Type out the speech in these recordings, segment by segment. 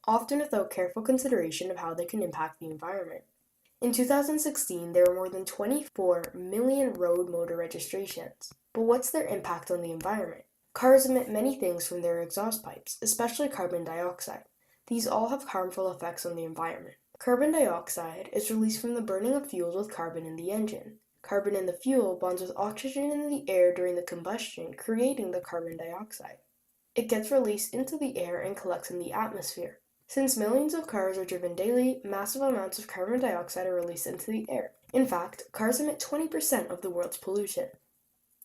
often without careful consideration of how they can impact the environment. In 2016, there were more than 24 million road motor registrations. But what's their impact on the environment? Cars emit many things from their exhaust pipes, especially carbon dioxide. These all have harmful effects on the environment. Carbon dioxide is released from the burning of fuels with carbon in the engine. Carbon in the fuel bonds with oxygen in the air during the combustion, creating the carbon dioxide. It gets released into the air and collects in the atmosphere. Since millions of cars are driven daily, massive amounts of carbon dioxide are released into the air. In fact, cars emit 20% of the world's pollution.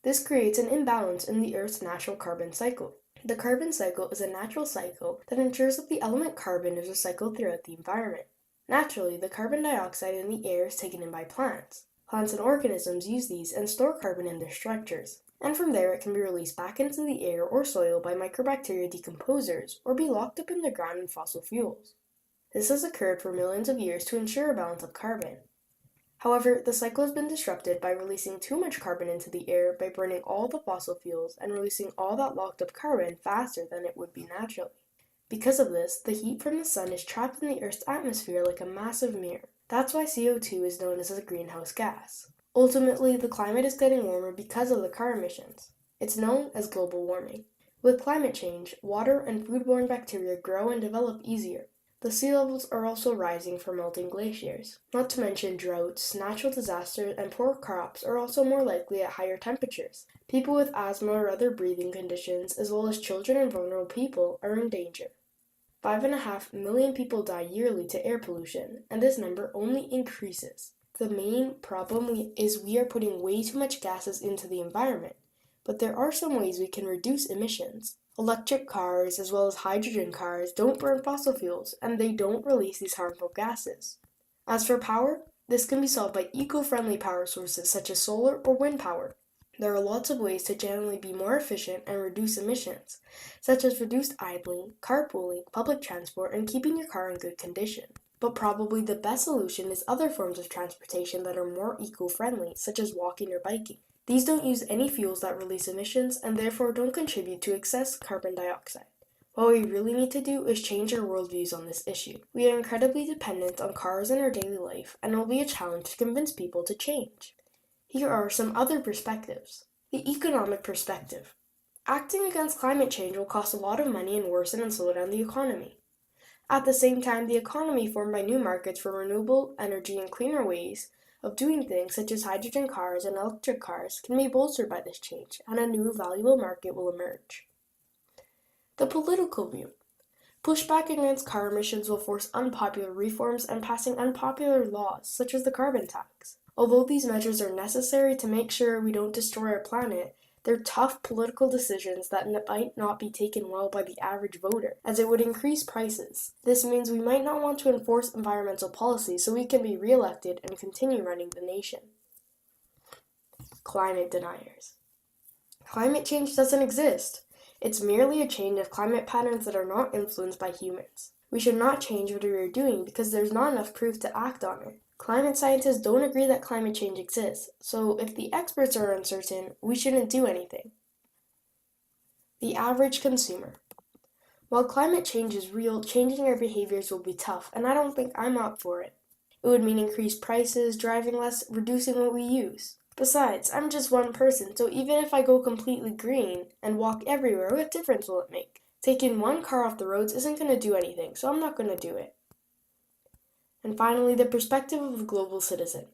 This creates an imbalance in the Earth's natural carbon cycle. The carbon cycle is a natural cycle that ensures that the element carbon is recycled throughout the environment. Naturally, the carbon dioxide in the air is taken in by plants. Plants and organisms use these and store carbon in their structures, and from there it can be released back into the air or soil by microbacteria decomposers or be locked up in the ground in fossil fuels. This has occurred for millions of years to ensure a balance of carbon. However, the cycle has been disrupted by releasing too much carbon into the air by burning all the fossil fuels and releasing all that locked up carbon faster than it would be naturally. Because of this, the heat from the sun is trapped in the Earth's atmosphere like a massive mirror. That's why CO2 is known as a greenhouse gas. Ultimately, the climate is getting warmer because of the car emissions. It's known as global warming. With climate change, water and foodborne bacteria grow and develop easier. The sea levels are also rising from melting glaciers. Not to mention droughts, natural disasters, and poor crops are also more likely at higher temperatures. People with asthma or other breathing conditions, as well as children and vulnerable people, are in danger. 5.5 million people die yearly to air pollution, and this number only increases. The main problem is we are putting way too much gases into the environment, but there are some ways we can reduce emissions. Electric cars, as well as hydrogen cars, don't burn fossil fuels, and they don't release these harmful gases. As for power, this can be solved by eco-friendly power sources such as solar or wind power. There are lots of ways to generally be more efficient and reduce emissions, such as reduced idling, carpooling, public transport, and keeping your car in good condition. But probably the best solution is other forms of transportation that are more eco-friendly, such as walking or biking. These don't use any fuels that release emissions and therefore don't contribute to excess carbon dioxide. What we really need to do is change our worldviews on this issue. We are incredibly dependent on cars in our daily life, and it will be a challenge to convince people to change. Here are some other perspectives. The economic perspective. Acting against climate change will cost a lot of money and worsen and slow down the economy. At the same time, the economy formed by new markets for renewable energy and cleaner ways of doing things such as hydrogen cars and electric cars can be bolstered by this change, and a new valuable market will emerge. The political view. Pushback against car emissions will force unpopular reforms and passing unpopular laws, such as the carbon tax. Although these measures are necessary to make sure we don't destroy our planet, they're tough political decisions that might not be taken well by the average voter, as it would increase prices. This means we might not want to enforce environmental policy so we can be re-elected and continue running the nation. Climate deniers. Climate change doesn't exist. It's merely a change of climate patterns that are not influenced by humans. We should not change what we are doing because there's not enough proof to act on it. Climate scientists don't agree that climate change exists, so if the experts are uncertain, we shouldn't do anything. The average consumer. While climate change is real, changing our behaviors will be tough, and I don't think I'm up for it. It would mean increased prices, driving less, reducing what we use. Besides, I'm just one person, so even if I go completely green and walk everywhere, what difference will it make? Taking one car off the roads isn't going to do anything, so I'm not going to do it. And finally, the perspective of a global citizen.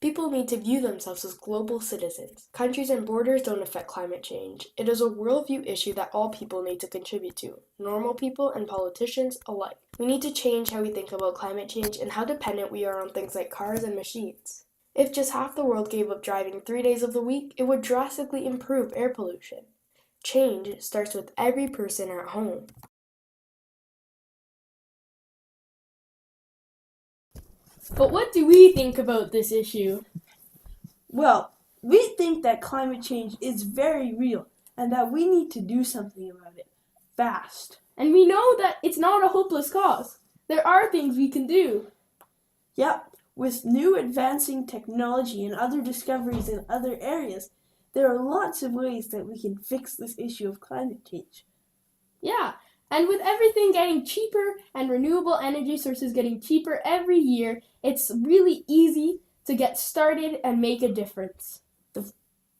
People need to view themselves as global citizens. Countries and borders don't affect climate change. It is a worldview issue that all people need to contribute to, normal people and politicians alike. We need to change how we think about climate change and how dependent we are on things like cars and machines. If just half the world gave up driving 3 days of the week, it would drastically improve air pollution. Change starts with every person at home. But what do we think about this issue? Well, we think that climate change is very real and that we need to do something about it, fast. And we know that it's not a hopeless cause. There are things we can do. Yep, with new advancing technology and other discoveries in other areas, there are lots of ways that we can fix this issue of climate change. Yeah, And with everything getting cheaper and renewable energy sources getting cheaper every year, it's really easy to get started and make a difference.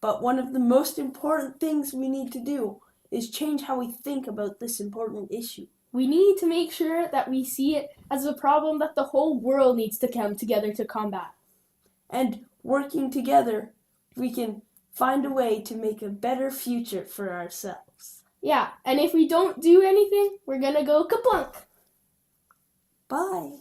But one of the most important things we need to do is change how we think about this important issue. We need to make sure that we see it as a problem that the whole world needs to come together to combat. And working together, we can find a way to make a better future for ourselves. Yeah, and if we don't do anything, we're gonna go kaplunk. Bye.